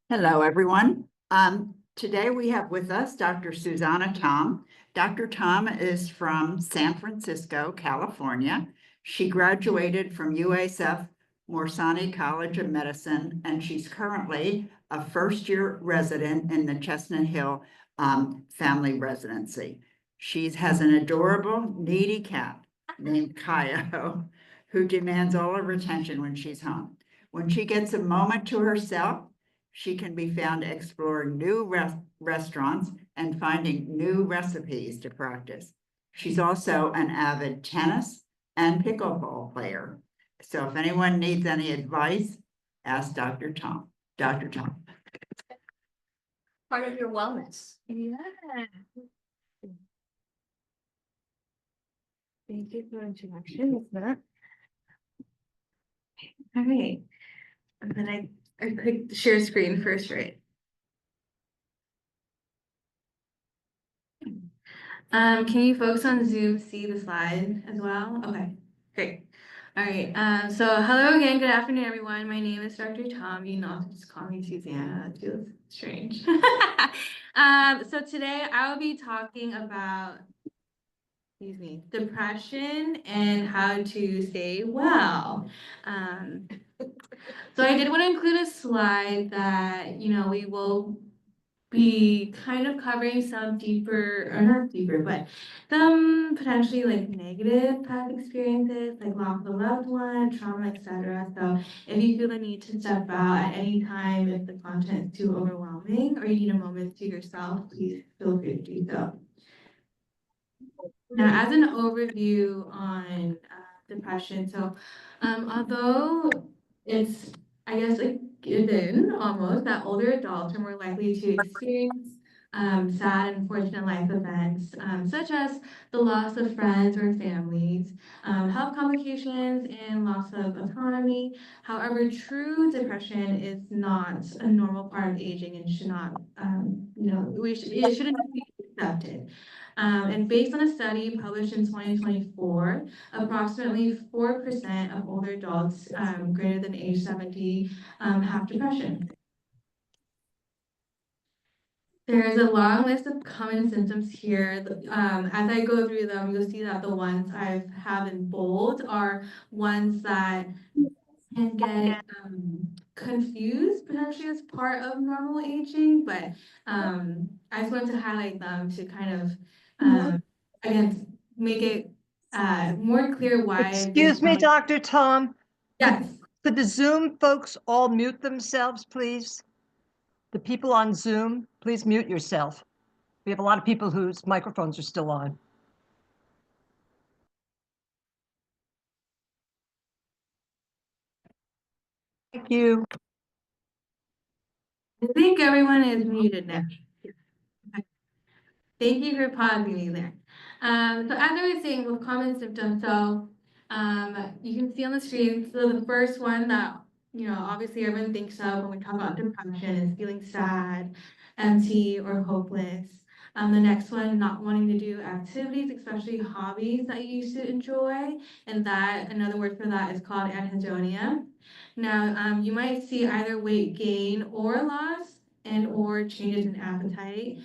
Hello, everyone. Today we have with us Dr. Susanna Tom. Dr. Tom is from San Francisco, California. She graduated from USF Morsani College of Medicine, and she's currently a first-year resident in the Chestnut Hill family residency. She has an adorable, needy cat named Kaya, who demands all her attention when she's home. When she gets a moment to herself, she can be found exploring new restaurants and finding new recipes to practice. She's also an avid tennis and pickleball player. So if anyone needs any advice, ask Dr. Tom. Dr. Tom. Part of your wellness. Yeah. Thank you for the introduction. It's not. All right. And then I clicked share screen first, right? Can you folks on Zoom see the slide as well? Okay, great. All right. So hello again. Good afternoon, everyone. My name is Dr. Tom. You know, just call me Susanna. That feels strange. So today I will be talking about, excuse me, depression and how to stay well. So I did want to include a slide that, we will be kind of covering some deeper, or not deeper, but some potentially like negative past experiences, like loss of a loved one, trauma, etc. So if you feel the need to step out at any time, if the content is too overwhelming, or you need a moment to yourself, please feel free to do so. Now, as an overview on depression, so although it's, I guess, a given almost that older adults are more likely to experience sad and unfortunate life events, such as the loss of friends or families, health complications, and loss of autonomy. However, true depression is not a normal part of aging and should not, it shouldn't be accepted. And based on a study published in 2024, approximately 4% of older adults greater than age 70 have depression. There's a long list of common symptoms here. As I go through them, you'll see that the ones I have in bold are ones that can get confused potentially as part of normal aging, but I just wanted to highlight them to kind of, again, make it more clear why. Excuse me, Dr. Tom. Yes. Could the Zoom folks all mute themselves, please? The people on Zoom, please mute yourself. We have a lot of people whose microphones are still on. Thank you. I think everyone is muted now. Thank you for pausing me there. So as I was saying with common symptoms, so you can see on the screen, so the first one that, obviously everyone thinks of when we talk about depression is feeling sad, empty, or hopeless. The next one, not wanting to do activities, especially hobbies that you used to enjoy. And that, another word for that is called anhedonia. Now, you might see either weight gain or loss and or changes in appetite.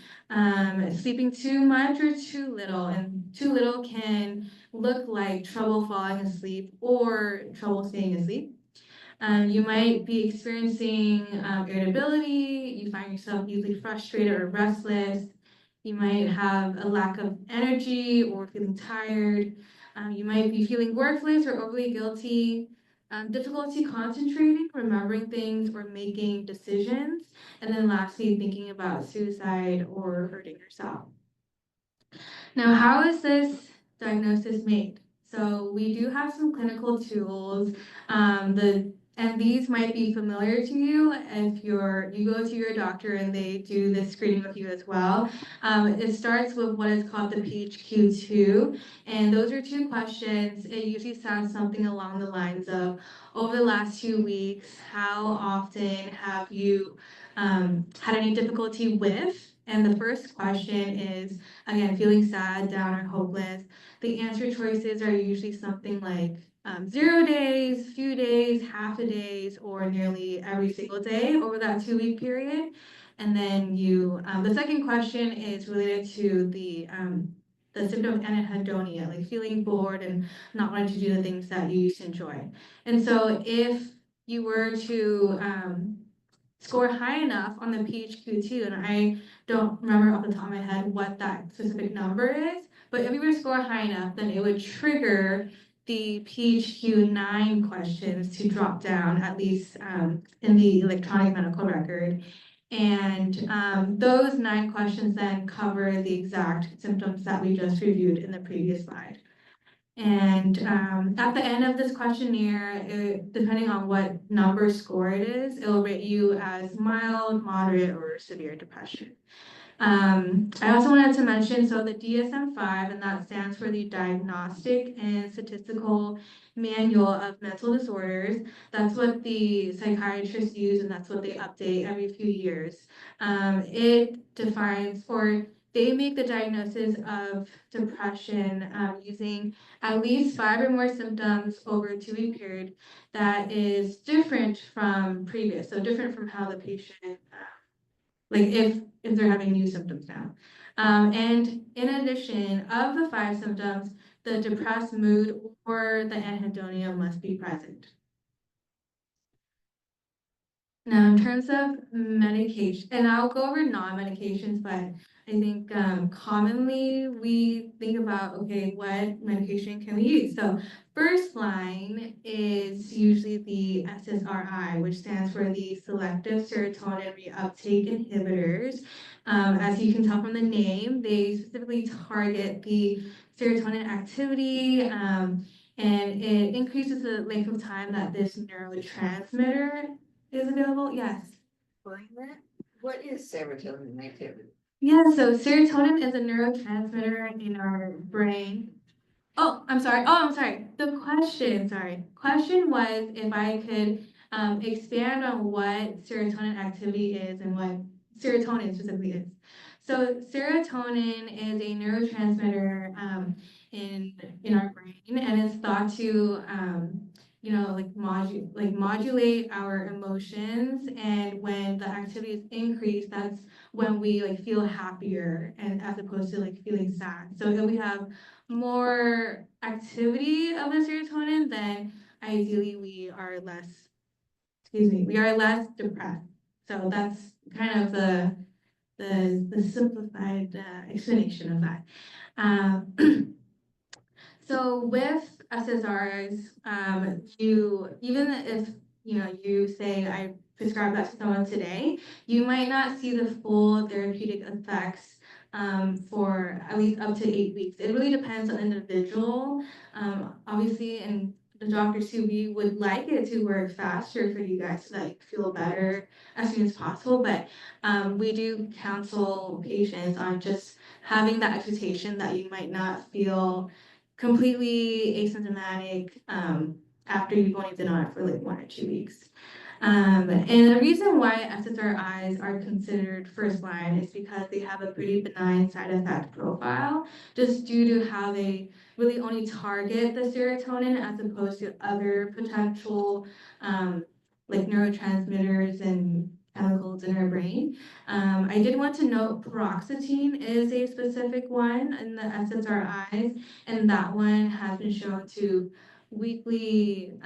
Sleeping too much or too little, and too little can look like trouble falling asleep or trouble staying asleep. You might be experiencing irritability, you find yourself easily frustrated or restless, you might have a lack of energy or feeling tired, you might be feeling worthless or overly guilty, difficulty concentrating, remembering things, or making decisions, and then lastly, thinking about suicide or hurting yourself. Now, how is this diagnosis made? So we do have some clinical tools. And these might be familiar to you if you go to your doctor and they do this screening with you as well. It starts with what is called the PHQ-2, and those are two questions. It usually sounds something along the lines of, over the last 2 weeks, how often have you had any difficulty with? And the first question is, again, feeling sad, down, or hopeless. The answer choices are usually something like 0 days, few days, half a days, or nearly every single day over that 2-week period. And then the second question is related to the symptom of anhedonia, like feeling bored and not wanting to do the things that you used to enjoy. And so if you were to score high enough on the PHQ-2, and I don't remember off the top of my head what that specific number is, but if you were to score high enough, then it would trigger the PHQ-9 questions to drop down, at least in the electronic medical record. And those 9 questions then cover the exact symptoms that we just reviewed in the previous slide. And at the end of this questionnaire, depending on what number score it is, it will rate you as mild, moderate, or severe depression. I also wanted to mention, so the DSM-5, and that stands for the Diagnostic and Statistical Manual of Mental Disorders. That's what the psychiatrists use, and that's what they update every few years. It defines, or they make the diagnosis of depression using at least 5 or more symptoms over a 2-week period that is different from previous, so different from how the patient like if they're having new symptoms now. And in addition, of the 5 symptoms, the depressed mood or the anhedonia must be present. Now, in terms of medication, and I'll go over non-medications, but I think commonly we think about, okay, what medication can we use? So first line is usually the SSRI, which stands for the selective serotonin reuptake inhibitors. As you can tell from the name, they specifically target the serotonin activity, and it increases the length of time that this neurotransmitter is available. Yes. Explain that. What is serotonin activity? Yeah, so serotonin is a neurotransmitter in our brain. Oh, I'm sorry. The question was if I could expand on what serotonin activity is and what serotonin specifically is. So serotonin is a neurotransmitter in our brain, and it's thought to modulate our emotions. And when the activity is increased, that's when we feel happier, and as opposed to feeling sad. So if we have more activity of the serotonin, then ideally we are less depressed. So that's kind of the simplified explanation of that. So with SSRIs, even if you say I prescribe that to someone today, you might not see the full therapeutic effects for at least up to 8 weeks. It really depends on the individual. Obviously, and the doctors too, we would like it to work faster for you guys to feel better as soon as possible. But we do counsel patients on just having that expectation that you might not feel completely asymptomatic after you've only been on it for 1 or 2 weeks. And the reason why SSRIs are considered first line is because they have a pretty benign side effect profile, just due to how they really only target the serotonin as opposed to other potential neurotransmitters and chemicals in our brain. I did want to note paroxetine is a specific one in the SSRIs, and that one has been shown to weakly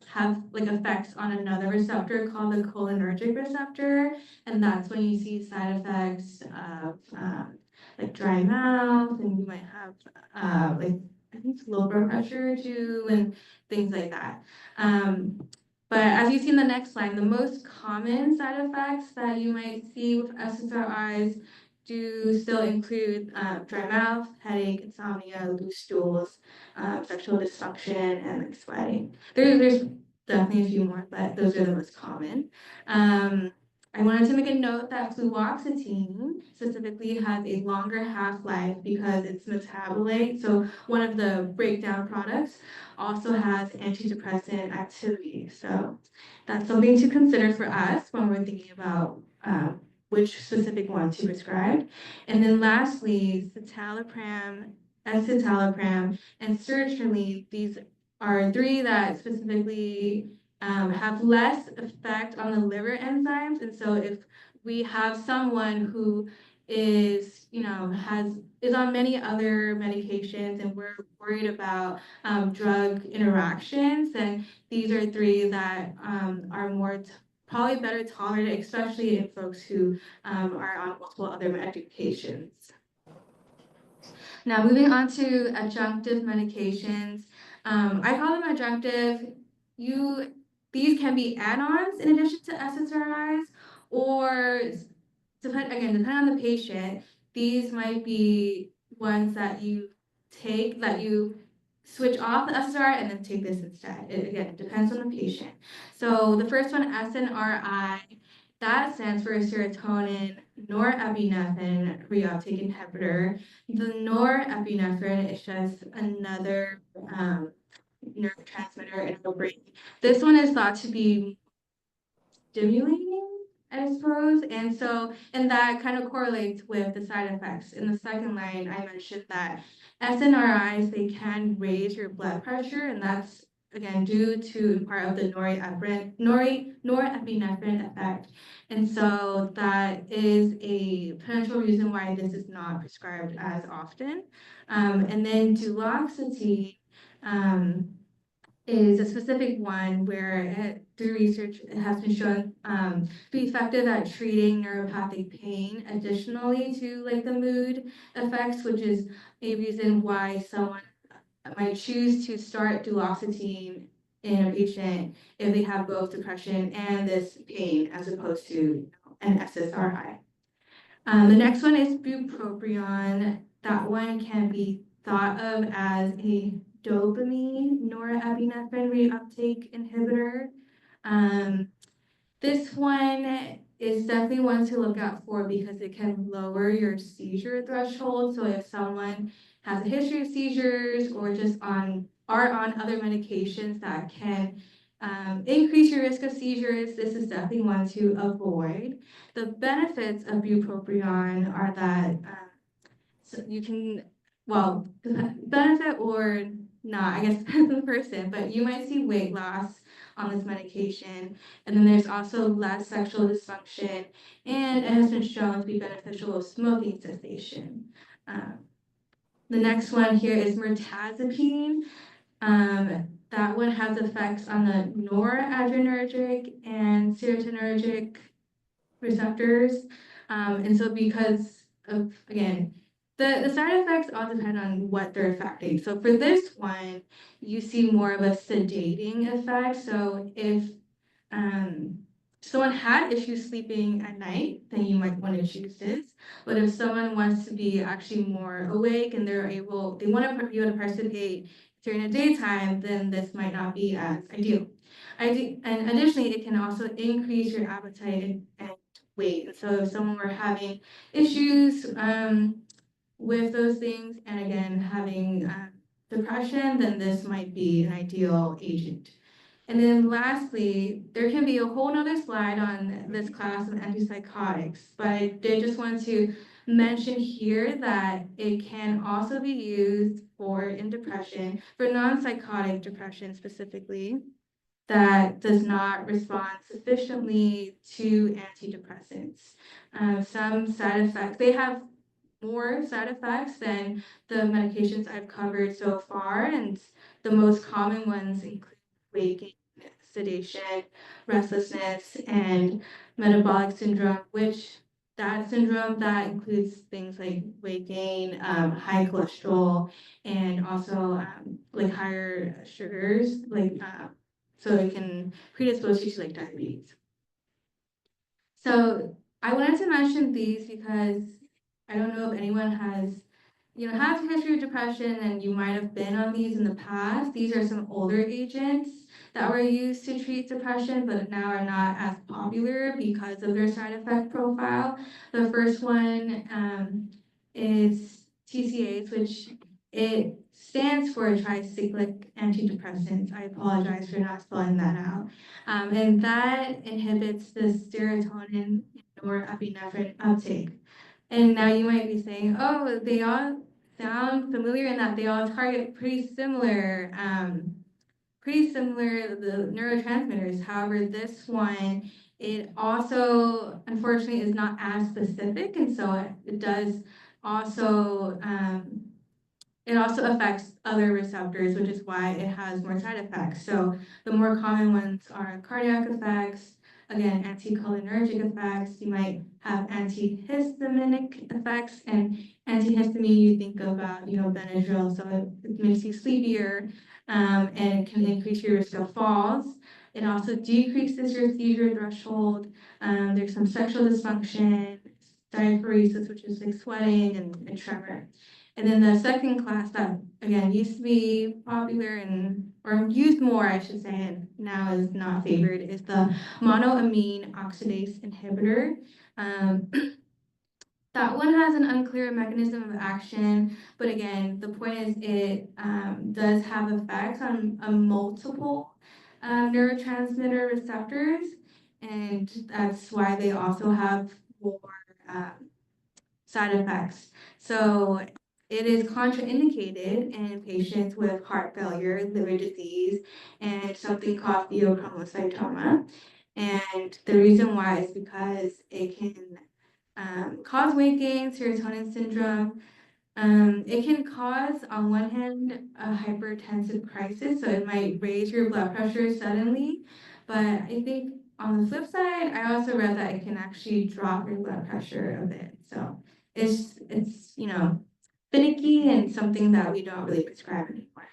have effects on another receptor called the cholinergic receptor, and that's when you see side effects of dry mouth, and you might have I think it's low blood pressure too, and things like that. But as you see in the next slide, the most common side effects that you might see with SSRIs do still include dry mouth, headache, insomnia, loose stools, sexual dysfunction, and sweating. There's definitely a few more, but those are the most common. I wanted to make a note that fluoxetine specifically has a longer half-life because its metabolite, so one of the breakdown products, also has antidepressant activity. So that's something to consider for us when we're thinking about which specific one to prescribe. And then lastly, citalopram, escitalopram, and sertraline, these are three that specifically have less effect on the liver enzymes. And so if we have someone who is, is on many other medications and we're worried about drug interactions, then these are three that are probably better tolerated, especially in folks who are on multiple other medications. Now, moving on to adjunctive medications. I call them adjunctive. These can be add-ons in addition to SSRIs, or depending on the patient, these might be ones that you take, that you switch off the SSRI and then take this instead. It depends on the patient. So the first one, SNRI, that stands for serotonin norepinephrine reuptake inhibitor. The norepinephrine is just another neurotransmitter in the brain. This one is thought to be stimulating, I suppose, and that kind of correlates with the side effects. In the second line, I mentioned that SNRIs, they can raise your blood pressure, and that's again due to part of the norepinephrine effect. And so that is a potential reason why this is not prescribed as often. And then duloxetine is a specific one where through research it has been shown to be effective at treating neuropathic pain, additionally to like the mood effects, which is a reason why someone might choose to start duloxetine in a patient if they have both depression and this pain as opposed to an SSRI. The next one is bupropion. That one can be thought of as a dopamine norepinephrine reuptake inhibitor. This one is definitely one to look out for because it can lower your seizure threshold. So if someone has a history of seizures or just are on other medications that can increase your risk of seizures, this is definitely one to avoid. The benefits of bupropion are that so you can, well, benefit or not, I guess depends on the person, but you might see weight loss on this medication. And then there's also less sexual dysfunction, and it has been shown to be beneficial with smoking cessation. The next one here is mirtazapine. That one has effects on the noradrenergic and serotonergic receptors. And so because of, again, the side effects all depend on what they're affecting. So for this one, you see more of a sedating effect. So if someone had issues sleeping at night, then you might want to choose this. But if someone wants to be actually more awake and they want to be able to participate during the daytime, then this might not be as ideal. And additionally, it can also increase your appetite and weight. So if someone were having issues with those things, and again, having depression, then this might be an ideal agent. And then lastly, there can be a whole nother slide on this class of antipsychotics, but I did just want to mention here that it can also be used in depression, for non-psychotic depression specifically, that does not respond sufficiently to antidepressants. Some side effects, they have more side effects than the medications I've covered so far, and the most common ones include weight gain, sedation, restlessness, and metabolic syndrome, which that syndrome that includes things like weight gain, high cholesterol, and also like higher sugars, so it can predispose you to like diabetes. So I wanted to mention these because I don't know if anyone has a history of depression and you might have been on these in the past. These are some older agents that were used to treat depression, but now are not as popular because of their side effect profile. The first one is TCAs, which it stands for tricyclic antidepressants. I apologize for not spelling that out. And that inhibits the serotonin norepinephrine uptake. And now you might be saying, oh, they all sound familiar in that they all target pretty similar pretty similar, the neurotransmitters. However, this one, it also unfortunately is not as specific, and so it does also it also affects other receptors, which is why it has more side effects. So the more common ones are cardiac effects, again, anticholinergic effects. You might have antihistaminic effects, and antihistamine you think about, Benadryl, so it makes you sleepier, and it can increase your risk of falls. It also decreases your seizure threshold. There's some sexual dysfunction, diaphoresis, which is like sweating and tremor. And then the second class that, again, used to be popular or used more, I should say, and now is not favored, is the monoamine oxidase inhibitor. That one has an unclear mechanism of action, but again, the point is it does have effects on multiple neurotransmitter receptors, and that's why they also have more side effects. So it is contraindicated in patients with heart failure, liver disease, and something called pheochromocytoma. And the reason why is because it can cause weight gain, serotonin syndrome. It can cause, on one hand, a hypertensive crisis, so it might raise your blood pressure suddenly. But I think on the flip side, I also read that it can actually drop your blood pressure a bit. So it's finicky and something that we don't really prescribe anymore.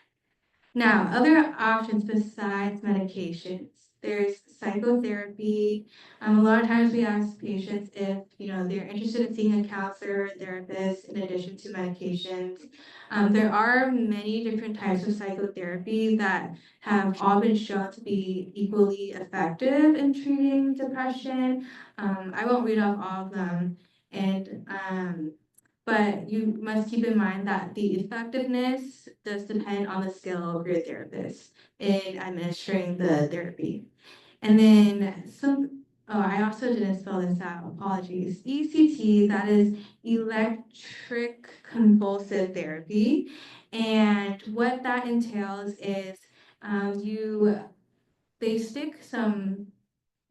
Now, other options besides medications, there's psychotherapy. A lot of times we ask patients if, they're interested in seeing a counselor or therapist in addition to medications. There are many different types of psychotherapy that have all been shown to be equally effective in treating depression. I won't read off all of them. But you must keep in mind that the effectiveness does depend on the skill of your therapist in administering the therapy. And then I also didn't spell this out, apologies. ECT, that is electric convulsive therapy. And what that entails is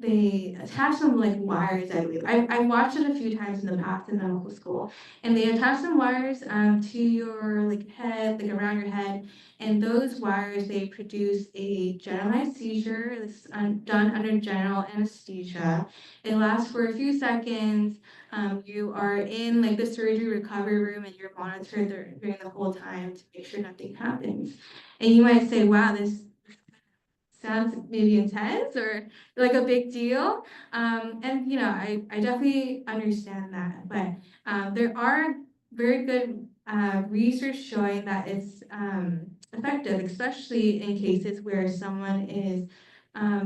they attach some like wires, I believe. I watched it a few times in the past in medical school, and they attach some wires to your like head, like around your head, and those wires they produce a generalized seizure. It's done under general anesthesia. It lasts for a few seconds. You are in like the surgery recovery room, and you're monitored during the whole time to make sure nothing happens. And you might say, "Wow, this sounds maybe intense or like a big deal." And I definitely understand that, but there are very good research showing that it's effective, especially in cases where someone is,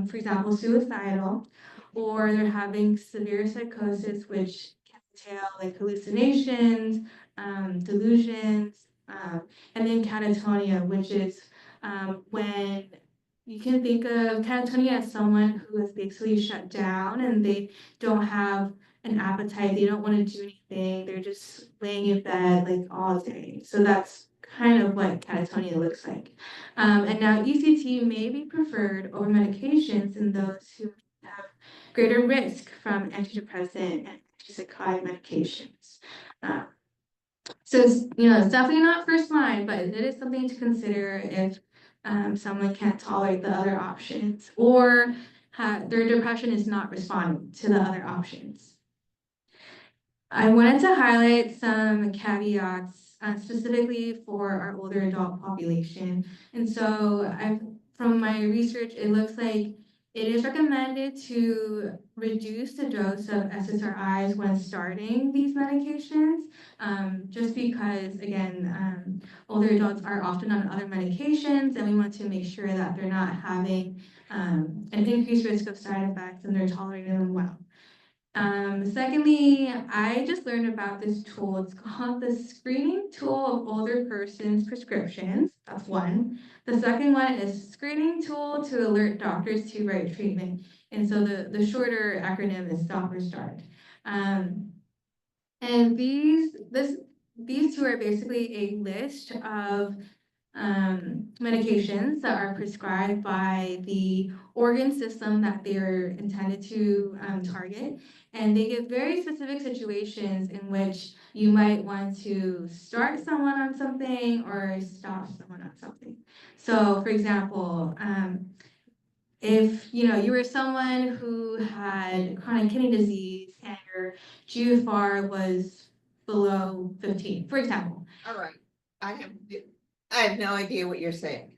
for example, suicidal, or they're having severe psychosis, which can entail like hallucinations, delusions, and then catatonia, which is when you can think of catatonia as someone who is basically shut down and they don't have an appetite, they don't want to do anything, they're just laying in bed like all day. So that's kind of what catatonia looks like. And now ECT may be preferred over medications in those who have greater risk from antidepressant and antipsychotic medications. So it's definitely not first line, but it is something to consider if someone can't tolerate the other options, or their depression is not responding to the other options. I wanted to highlight some caveats specifically for our older adult population. And so from my research, it looks like it is recommended to reduce the dose of SSRIs when starting these medications, just because, again, older adults are often on other medications, and we want to make sure that they're not having an increased risk of side effects and they're tolerating them well. Secondly, I just learned about this tool. It's called the Screening Tool of Older Persons Prescriptions. That's one. The second one is Screening Tool to Alert Doctors to Right Treatment. And so the shorter acronym is STOP-or-START. And these two are basically a list of medications that are prescribed by the organ system that they're intended to target. And they give very specific situations in which you might want to start someone on something or stop someone on something. So, for example, if you were someone who had chronic kidney disease and your GFR was below 15, for example. All right. I have no idea what you're saying.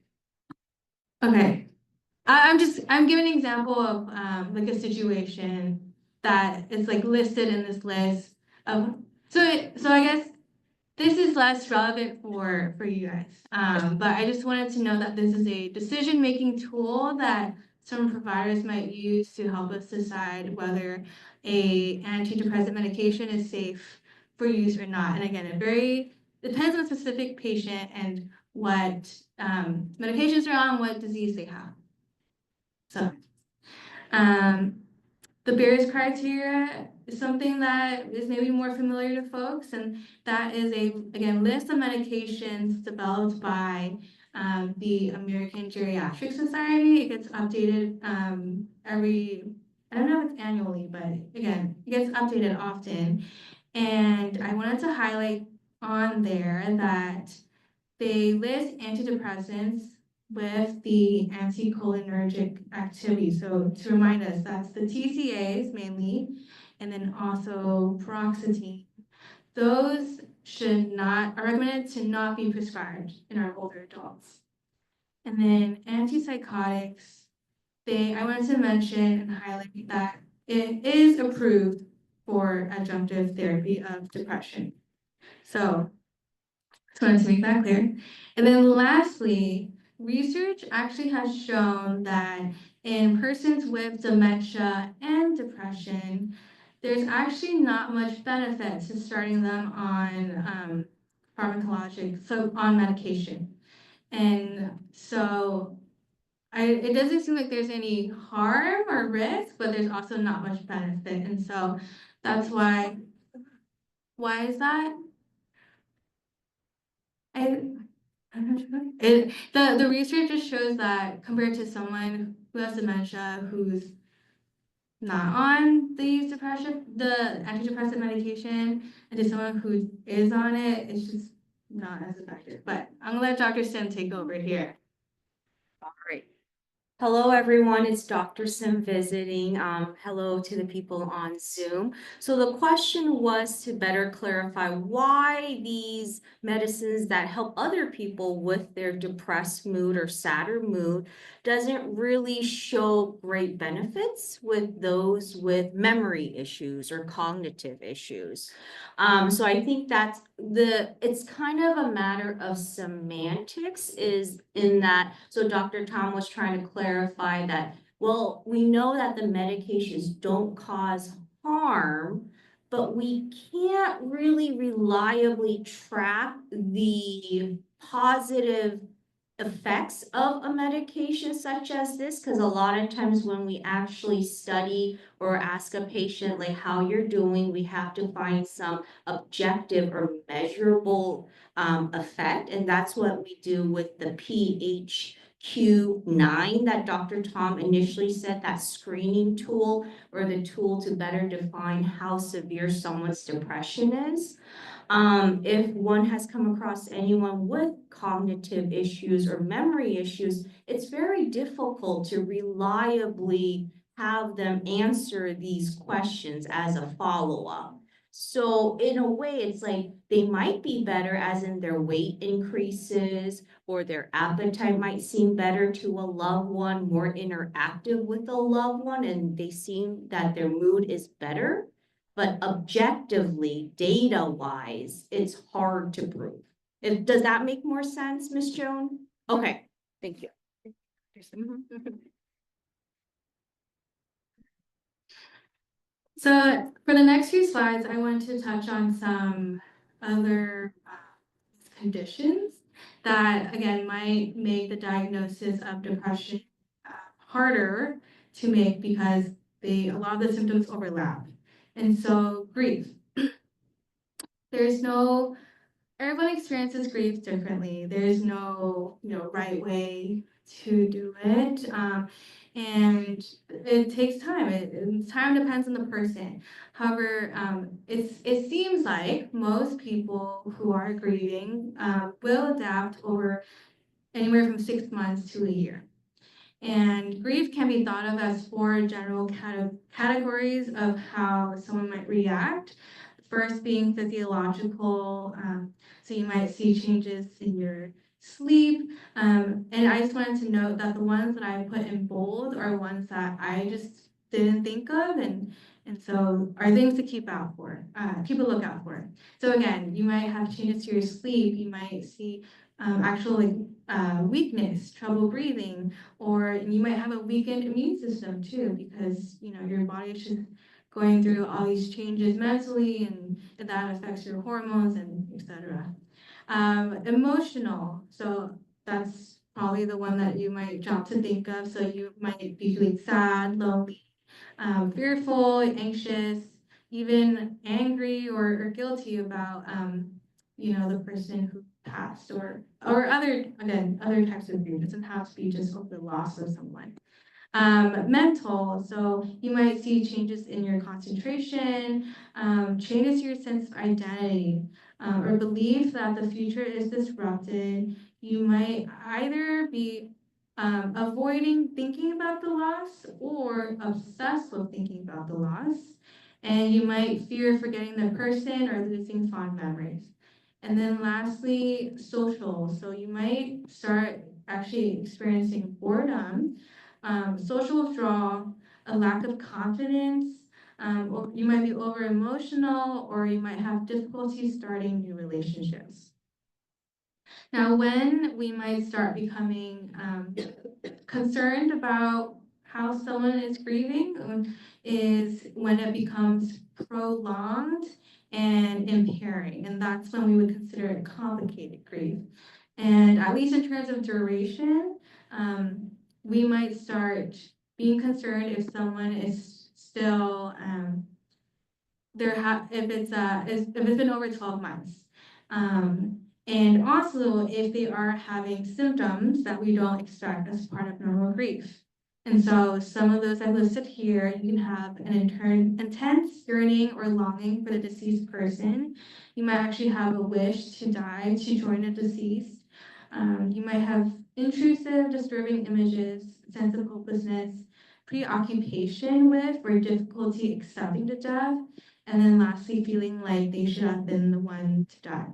Okay. I'm giving an example of like a situation that is like listed in this list of so I guess this is less relevant for you guys. But I just wanted to know that this is a decision-making tool that some providers might use to help us decide whether a antidepressant medication is safe for use or not. And again, it very depends on the specific patient and what medications they're on, what disease they have. So, the Beers criteria is something that is maybe more familiar to folks, and that is again, list of medications developed by the American Geriatric Society. It gets updated I don't know if it's annually, but again, it gets updated often. And I wanted to highlight on there that they list antidepressants with the anticholinergic activity. So to remind us, that's the TCAs mainly, and then also paroxetine. Those are recommended to not be prescribed in our older adults. And then antipsychotics, I wanted to mention and highlight that it is approved for adjunctive therapy of depression. So just wanted to make that clear. And then lastly, research actually has shown that in persons with dementia and depression, there's actually not much benefit to starting them on on medication. And so it doesn't seem like there's any harm or risk, but there's also not much benefit. And so that's why is that? The research just shows that compared to someone who has dementia who's not on the antidepressant medication, and to someone who is on it, it's just not as effective. But I'm gonna let Dr. Sim take over here. All right. Hello, everyone. It's Dr. Sim visiting. Hello to the people on Zoom. So the question was to better clarify why these medicines that help other people with their depressed mood or sadder mood doesn't really show great benefits with those with memory issues or cognitive issues. So I think that's it's kind of a matter of semantics is in that. So Dr. Tom was trying to clarify that, well, we know that the medications don't cause harm, but we can't really reliably track the positive effects of a medication such as this, because a lot of times when we actually study or ask a patient like how you're doing, we have to find some objective or measurable effect, and that's what we do with the PHQ-9 that Dr. Tom initially said, that screening tool or the tool to better define how severe someone's depression is. If one has come across anyone with cognitive issues or memory issues, it's very difficult to reliably have them answer these questions as a follow-up. So in a way, it's like they might be better as in their weight increases or their appetite might seem better to a loved one, more interactive with a loved one, and they seem that their mood is better. But objectively, data-wise, it's hard to prove. Does that make more sense, Ms. Joan? Okay, thank you. So for the next few slides, I want to touch on some other conditions that, again, might make the diagnosis of depression harder to make because a lot of the symptoms overlap. And so grief. There's no everyone experiences grief differently. There's no, right way to do it. And it takes time. Time depends on the person. However, it seems like most people who are grieving will adapt over anywhere from 6 months to a year. And grief can be thought of as four general categories of how someone might react. First being physiological, so you might see changes in your sleep. And I just wanted to note that the ones that I put in bold are ones that I just didn't think of, and so are things to keep a lookout for. So again, you might have changes to your sleep. You might see actual weakness, trouble breathing, or you might have a weakened immune system too, because your body is just going through all these changes mentally, and that affects your hormones and etc. Emotional, so that's probably the one that you might jump to think of. So you might be feeling sad, lonely, fearful, anxious, even angry or guilty about the person who passed, or other types of grief. It doesn't have to be just over the loss of someone. Mental, so you might see changes in your concentration, changes to your sense of identity, or belief that the future is disrupted. You might either be avoiding thinking about the loss or obsessed with thinking about the loss. And you might fear forgetting the person or losing fond memories. And then lastly, social. So you might start actually experiencing boredom, social withdrawal, a lack of confidence, or you might be over emotional, or you might have difficulty starting new relationships. Now, when we might start becoming concerned about how someone is grieving is when it becomes prolonged and impairing, and that's when we would consider it complicated grief. And at least in terms of duration, we might start being concerned if someone is still if it's been over 12 months. And also if they are having symptoms that we don't expect as part of normal grief. And so some of those I've listed here, you can have an intense yearning or longing for the deceased person. You might actually have a wish to die to join a deceased. You might have intrusive, disturbing images, sense of hopelessness, preoccupation with or difficulty accepting the death, and then lastly, feeling like they should have been the one to die.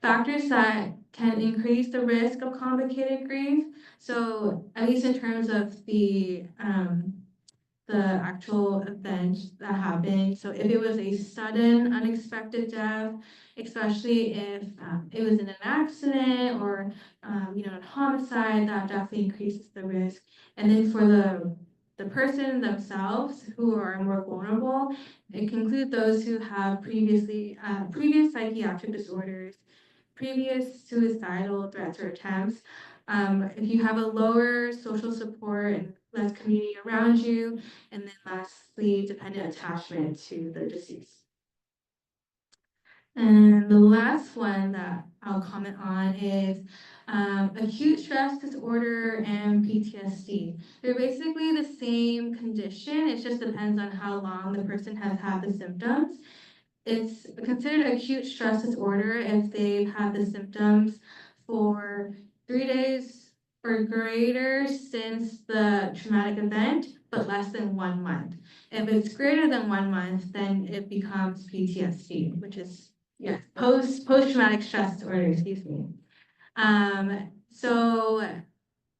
Factors that can increase the risk of complicated grief. So at least in terms of the actual event that happened. So if it was a sudden, unexpected death, especially if it was in an accident or a homicide, that definitely increases the risk. And then for the person themselves who are more vulnerable, it can include those who have previous psychiatric disorders, previous suicidal threats or attempts. If you have a lower social support and less community around you, and then lastly, dependent attachment to the deceased. And the last one that I'll comment on is acute stress disorder and PTSD. They're basically the same condition. It just depends on how long the person has had the symptoms. It's considered acute stress disorder if they've had the symptoms for 3 days or greater since the traumatic event, but less than 1 month. If it's greater than 1 month, then it becomes PTSD, which is post-traumatic stress disorder, excuse me. So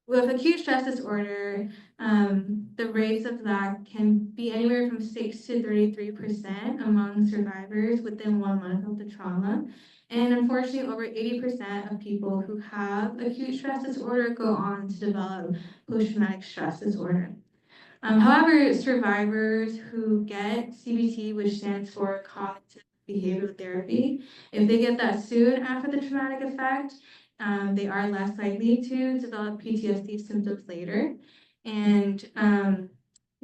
with acute stress disorder, the rates of that can be anywhere from 6 to 33% among survivors within 1 month of the trauma. And unfortunately, over 80% of people who have acute stress disorder go on to develop post-traumatic stress disorder. However, survivors who get CBT, which stands for cognitive behavioral therapy, if they get that soon after the traumatic effect, they are less likely to develop PTSD symptoms later. And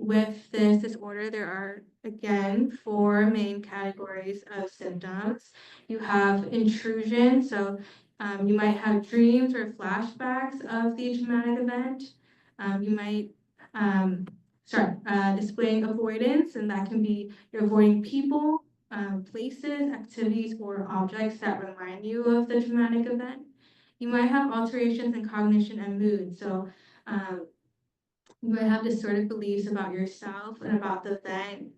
with this disorder, there are, again, 4 main categories of symptoms. You have intrusion, so you might have dreams or flashbacks of the traumatic event. You might start displaying avoidance, and that can be you're avoiding people, places, activities, or objects that remind you of the traumatic event. You might have alterations in cognition and mood. So you might have distorted beliefs about yourself and about the event.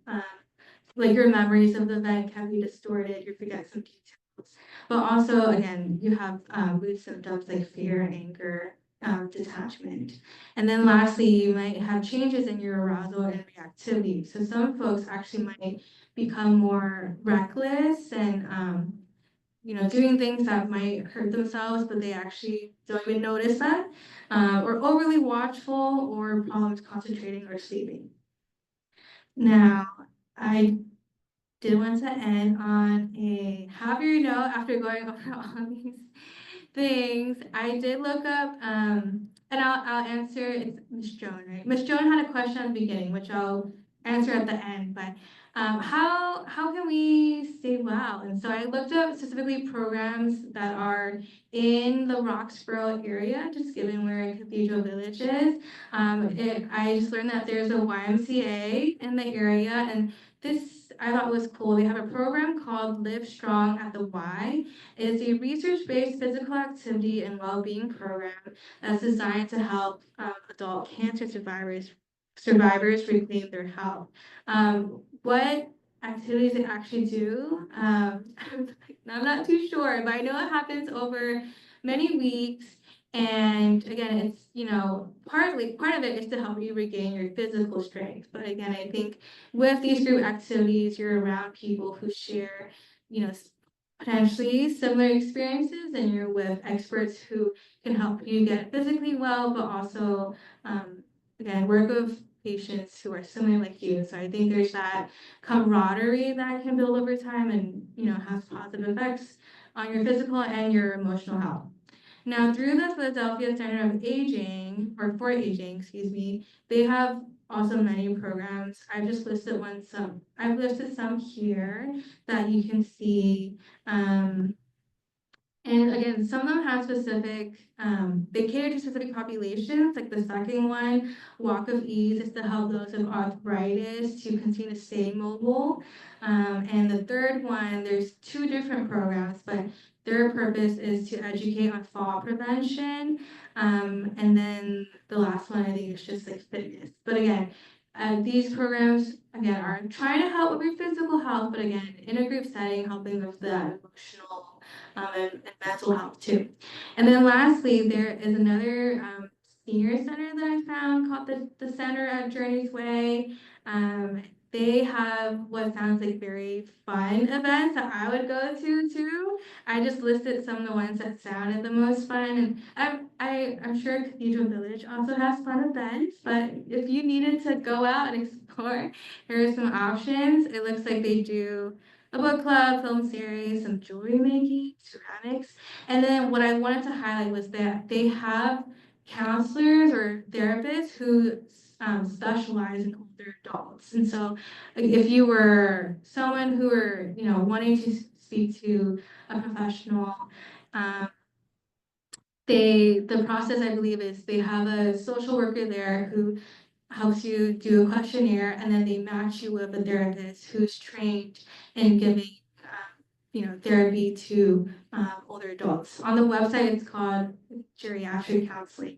Like your memories of the event can be distorted, you forget some details. But also, again, you have mood symptoms like fear, anger, detachment. And then lastly, you might have changes in your arousal and reactivity. So some folks actually might become more reckless and doing things that might hurt themselves, but they actually don't even notice that, or overly watchful, or problems concentrating or sleeping. Now, I did want to end on a happier note after going over all these things. I did look up, and I'll answer. It's Miss Joan, right? Miss Joan had a question at the beginning, which I'll answer at the end. But how can we stay well? And so I looked up specifically programs that are in the Roxborough area, just given where Cathedral Village is. I just learned that there's a YMCA in the area, and this I thought was cool. They have a program called Live Strong at the Y. It's a research-based physical activity and well-being program that's designed to help adult cancer survivors reclaim their health. What activities they actually do, I'm not too sure, but I know it happens over many weeks. And again, it's, part of it is to help you regain your physical strength. But again, I think with these group activities, you're around people who share, potentially similar experiences, and you're with experts who can help you get physically well, but also, again, work with patients who are similar like you. So I think there's that camaraderie that can build over time and, has positive effects on your physical and your emotional health. Now, through the Philadelphia Center of Aging, or for Aging, excuse me, they have also many programs. I've just listed I've listed some here that you can see. And again, some of them have specific, they cater to specific populations, like the second one, Walk of Ease, is to help those with arthritis to continue to stay mobile. And the third one, there's 2 different programs, but their purpose is to educate on fall prevention. And then the last one, I think, is just like fitness. But again, these programs, again, are trying to help with your physical health, but again, in a group setting, helping with the emotional and mental health too. And then lastly, there is another senior center that I found called the Center at Journey's Way. They have what sounds like very fun events that I would go to too. I just listed some of the ones that sounded the most fun, and I'm sure Cathedral Village also has fun events. But if you needed to go out and explore, here are some options. It looks like they do a book club, film series, some jewelry making, ceramics. And then what I wanted to highlight was that they have counselors or therapists who specialize in older adults. And so if you were someone who were, wanting to speak to a professional, the process, I believe, is they have a social worker there who helps you do a questionnaire, and then they match you with a therapist who's trained in giving, therapy to older adults. On the website, it's called geriatric counseling,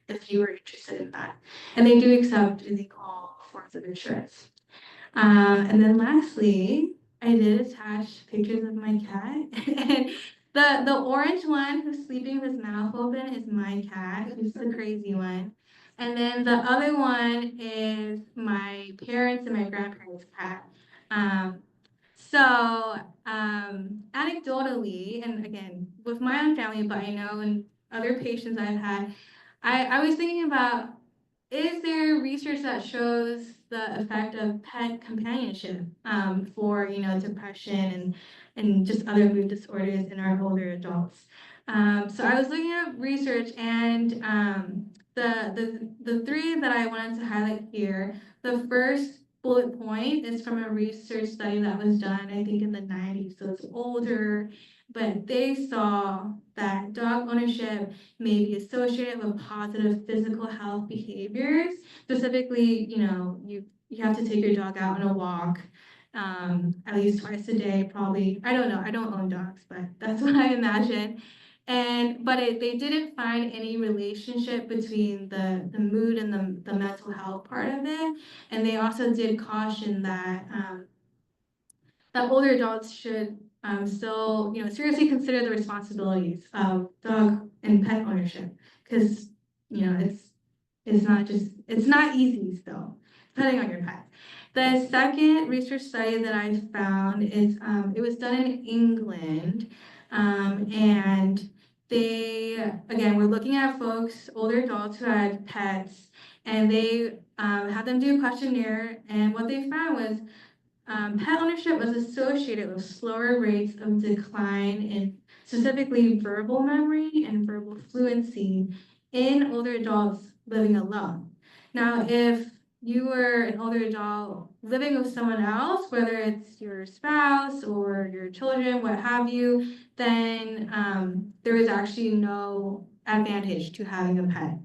if you were interested in that. And they do accept, I think, all forms of insurance. And then lastly, I did attach pictures of my cat. And the orange one who's sleeping with his mouth open is my cat, who's the crazy one. And then the other one is my parents and my grandparents' cat. Anecdotally, and again, with my own family, but I know in other patients I've had, I was thinking about, is there research that shows the effect of pet companionship for, depression and just other mood disorders in our older adults? So I was looking at research, and the three that I wanted to highlight here, the first bullet point is from a research study that was done, I think in the 90s, so it's older, but they saw that dog ownership may be associated with positive physical health behaviors. Specifically, you have to take your dog out on a walk at least twice a day, probably. I don't know, I don't own dogs, but that's what I imagine. But they didn't find any relationship between the mood and the mental health part of it. And they also did caution that that older adults should still, seriously consider the responsibilities of dog and pet ownership, because it's not easy still, depending on your pet. The second research study that I found is it was done in England, and they, again, we're looking at folks, older adults who had pets, and they had them do a questionnaire, and what they found was pet ownership was associated with slower rates of decline in specifically verbal memory and verbal fluency in older adults living alone. Now, if you were an older adult living with someone else, whether it's your spouse or your children, what have you, then there is actually no advantage to having a pet.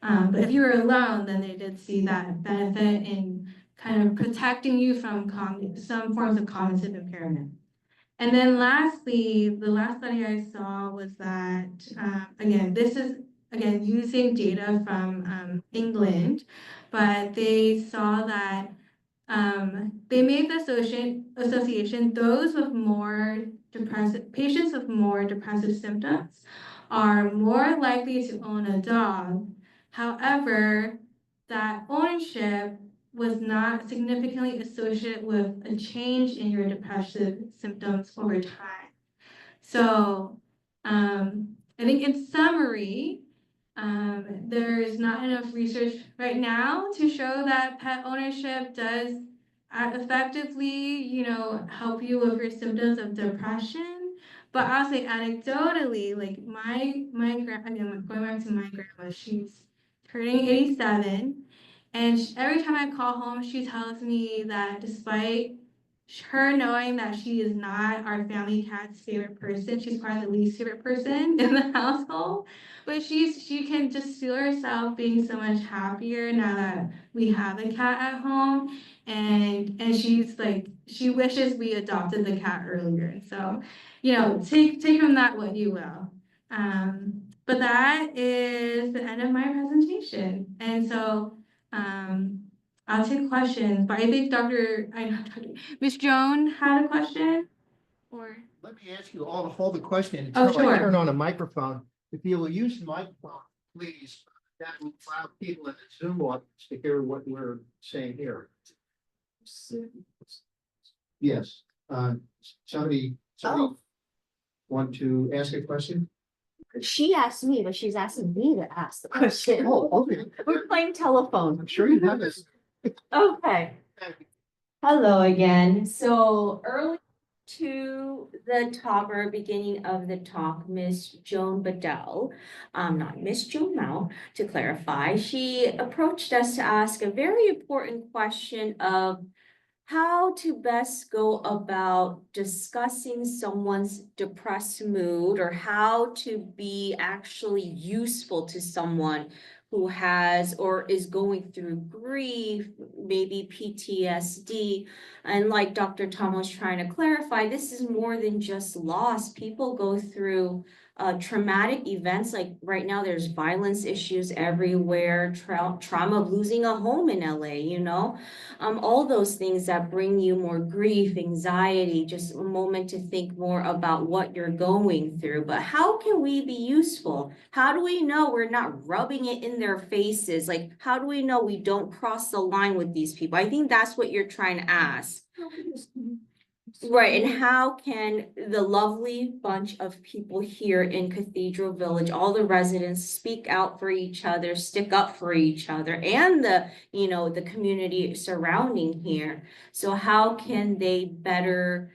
But if you were alone, then they did see that benefit in kind of protecting you from some forms of cognitive impairment. And then lastly, the last study I saw was that, again, this is, again, using data from England, but they saw that they made the association, those with more depressive, patients with more depressive symptoms are more likely to own a dog. However, that ownership was not significantly associated with a change in your depressive symptoms over time. So I think in summary, there's not enough research right now to show that pet ownership does effectively, help you with your symptoms of depression. But I'll say anecdotally, like my grandma, again, going back to my grandma, she's turning 87. And every time I call home, she tells me that despite her knowing that she is not our family cat's favorite person, she's probably the least favorite person in the household. But she can just feel herself being so much happier now that we have a cat at home. And she's like, she wishes we adopted the cat earlier. So, take from that what you will. But that is the end of my presentation. And so I'll take questions, but I think Ms. Joan had a question, or? Let me ask you all to hold the question Oh, until I sure. turn on a microphone. If you will use the microphone, please, that will allow people in the Zoom audience to hear what we're saying here. Yes, somebody want to ask a question? She asked me, but she's asking me to ask the question. Oh, okay. We're playing telephone. I'm sure you have this. Okay. Hello again. So early to the talk or beginning of the talk, Miss Joan Bedell, not Miss Joan Mao, to clarify, she approached us to ask a very important question of how to best go about discussing someone's depressed mood, or how to be actually useful to someone who has or is going through grief, maybe PTSD. And like Dr. Tom was trying to clarify, this is more than just loss. People go through traumatic events. Like right now, there's violence issues everywhere, trauma of losing a home in LA, all those things that bring you more grief, anxiety, just a moment to think more about what you're going through. But how can we be useful? How do we know we're not rubbing it in their faces? Like, how do we know we don't cross the line with these people? I think that's what you're trying to ask. Right, and how can the lovely bunch of people here in Cathedral Village, all the residents, speak out for each other, stick up for each other, and the community surrounding here? So how can they better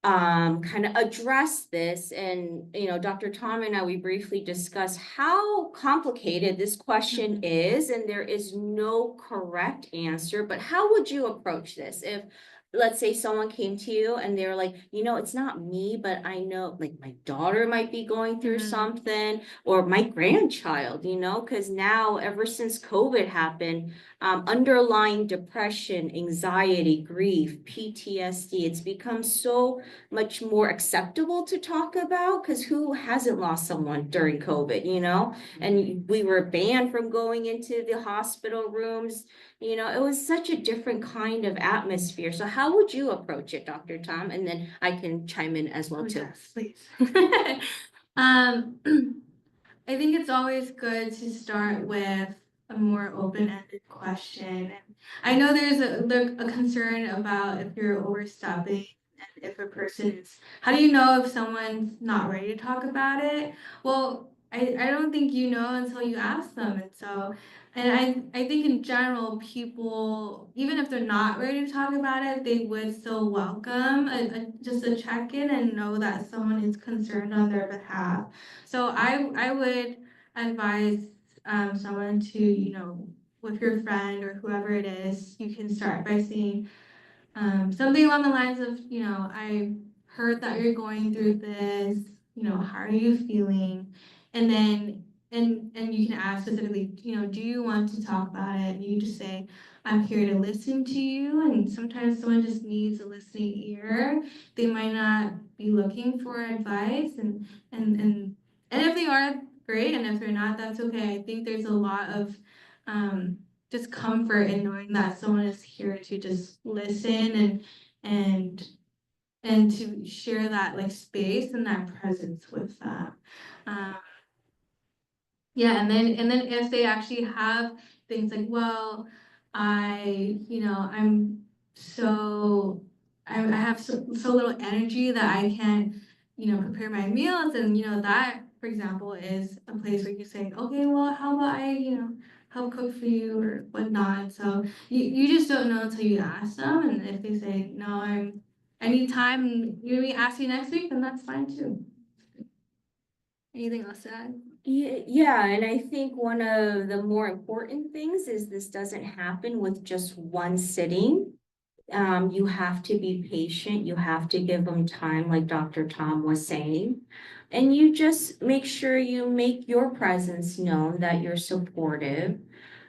kind of address this. And, Dr. Tom and I, we briefly discussed how complicated this question is, and there is no correct answer, but how would you approach this? If, let's say someone came to you and they were like, it's not me, but I know like my daughter might be going through something, or my grandchild, because now ever since COVID happened, underlying depression, anxiety, grief, PTSD, it's become so much more acceptable to talk about, because who hasn't lost someone during COVID, and we were banned from going into the hospital rooms. It was such a different kind of atmosphere. So how would you approach it, Dr. Tom? And then I can chime in as well Oh, too. yes, please. I think it's always good to start with a more open-ended question. And I know there's a concern about if you're overstepping and if a person is, how do you know if someone's not ready to talk about it? Well, I don't think you know until you ask them. And so, and I think in general, people, even if they're not ready to talk about it, they would still welcome just a check-in and know that someone is concerned on their behalf. So I would advise someone to, with your friend or whoever it is, you can start by saying something along the lines of, I heard that you're going through this, how are you feeling? And then and you can ask specifically, do you want to talk about it? And you just say, I'm here to listen to you. And sometimes someone just needs a listening ear. They might not be looking for advice, and if they are, great, and if they're not, that's okay. I think there's a lot of just comfort in knowing that someone is here to just listen and to share that like space and that presence with them. Yeah, and then if they actually have things like, well, I'm so I have so little energy that I can't, prepare my meals, and that, for example, is a place where you say, okay, well, how about I, help cook for you or whatnot. So you just don't know until you ask them, and if they say, no, I need time, and you're gonna be asking next week, then that's fine too. Anything else to add? Yeah, and I think one of the more important things is this doesn't happen with just one sitting. You have to be patient. You have to give them time, like Dr. Tom was saying. And you just make sure you make your presence known, that you're supportive.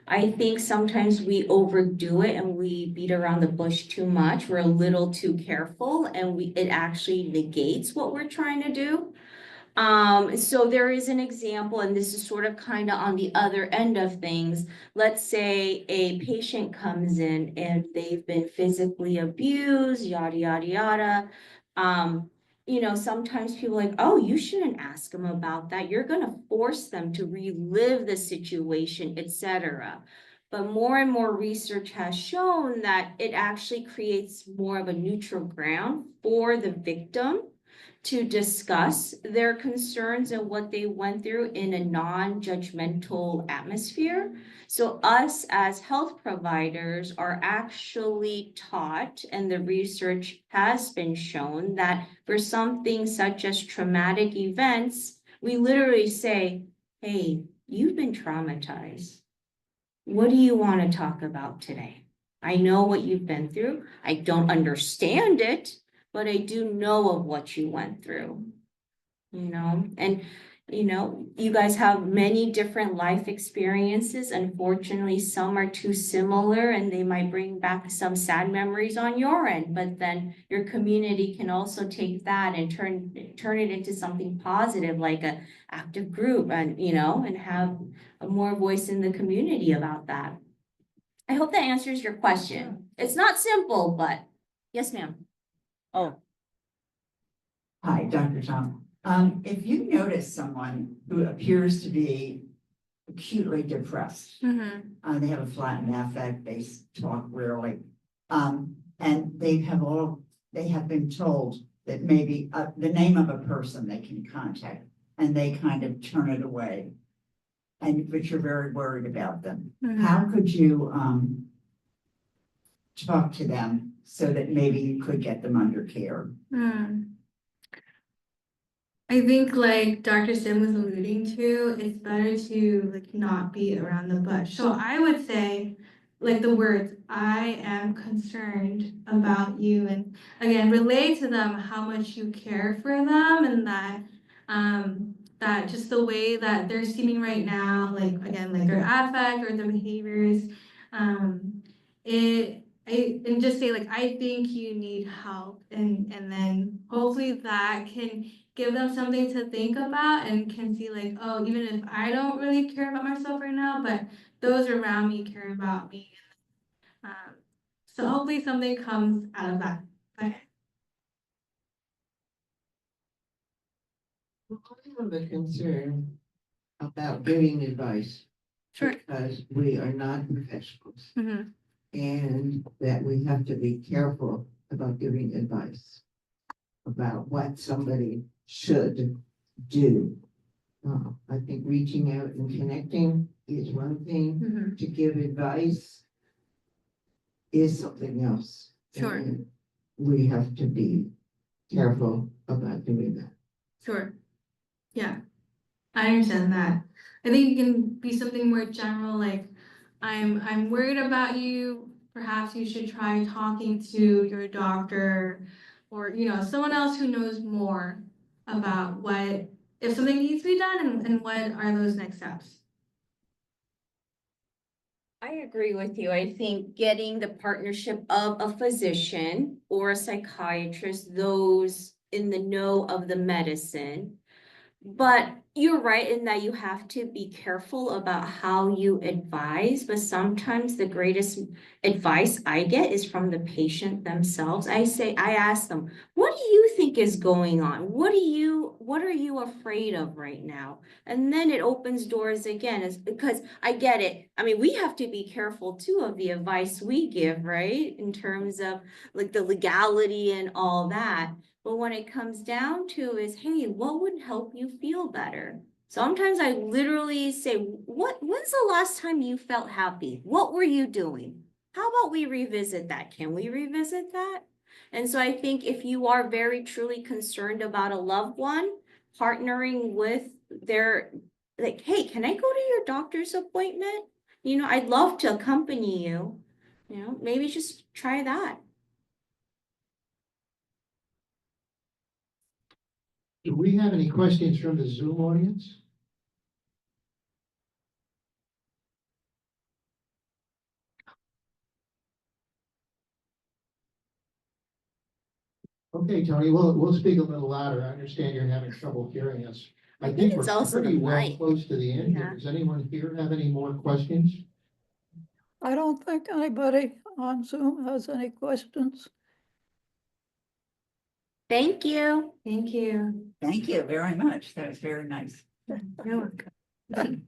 I think sometimes we overdo it and we beat around the bush too much. We're a little too careful, and it actually negates what we're trying to do. So there is an example, and this is sort of kind of on the other end of things. Let's say a patient comes in and they've been physically abused, yada, yada, yada. Sometimes people are like, oh, you shouldn't ask them about that. You're going to force them to relive the situation, etc. But more and more research has shown that it actually creates more of a neutral ground for the victim to discuss their concerns and what they went through in a non-judgmental atmosphere. So us as health providers are actually taught, and the research has been shown, that for something such as traumatic events, we literally say, hey, you've been traumatized. What do you want to talk about today? I know what you've been through. I don't understand it, but I do know of what you went through, and, you guys have many different life experiences. Unfortunately, some are too similar and they might bring back some sad memories on your end, but then your community can also take that and turn it into something positive, like a active group, and, and have a more voice in the community about that. I hope that answers your question. It's not simple, but yes, ma'am. Oh, Hi, Dr. Tom. If you notice someone who appears to be acutely depressed, they have a flattened affect, they talk rarely, and they have been told that maybe the name of a person they can contact, and they kind of turn it away, but you're very worried about them. How could you talk to them so that maybe you could get them under care? I think like Dr. Sim was alluding to, it's better to like not beat around the bush. So I would say, like the words, I am concerned about you, and again, relay to them how much you care for them, and that just the way that they're seeming right now, like again, like their affect or their behaviors, and just say like, I think you need help, and then hopefully that can give them something to think about and can see like, oh, even if I don't really care about myself right now, but those around me care about me. So hopefully something comes out of that. Okay. I have a concern about giving advice. Sure. Because we are not professionals Mm-hmm. and that we have to be careful about giving advice about what somebody should do. I think reaching out and connecting is one thing. Mm-hmm. To give advice is something else. Sure. And we have to be careful about doing that. Sure. Yeah, I understand that. I think it can be something more general, like I'm worried about you. Perhaps you should try talking to your doctor or someone else who knows more about what if something needs to be done and what are those next steps. I agree with you. I think getting the partnership of a physician or a psychiatrist, those in the know of the medicine. But you're right in that you have to be careful about how you advise, but sometimes the greatest advice I get is from the patient themselves. I ask them, what do you think is going on? What are you afraid of right now? And then it opens doors again, is because I get it. I mean, we have to be careful too of the advice we give, right? In terms of like the legality and all that. But when it comes down to is, hey, what would help you feel better? Sometimes I literally say, when's the last time you felt happy? What were you doing? How about we revisit that? Can we revisit that? And so I think if you are very truly concerned about a loved one, partnering with their, like, hey, can I go to your doctor's appointment? I'd love to accompany you. Maybe just try that. Do we have any questions from the Zoom audience? Okay, Tony, we'll speak a little louder. I understand you're having trouble hearing us. I think it's we're also the pretty well mic. close to the end. Yeah. Does anyone here have any more questions? I don't think anybody on Zoom has any questions. Thank you. Thank you. Thank you very much. That was very nice. You're welcome.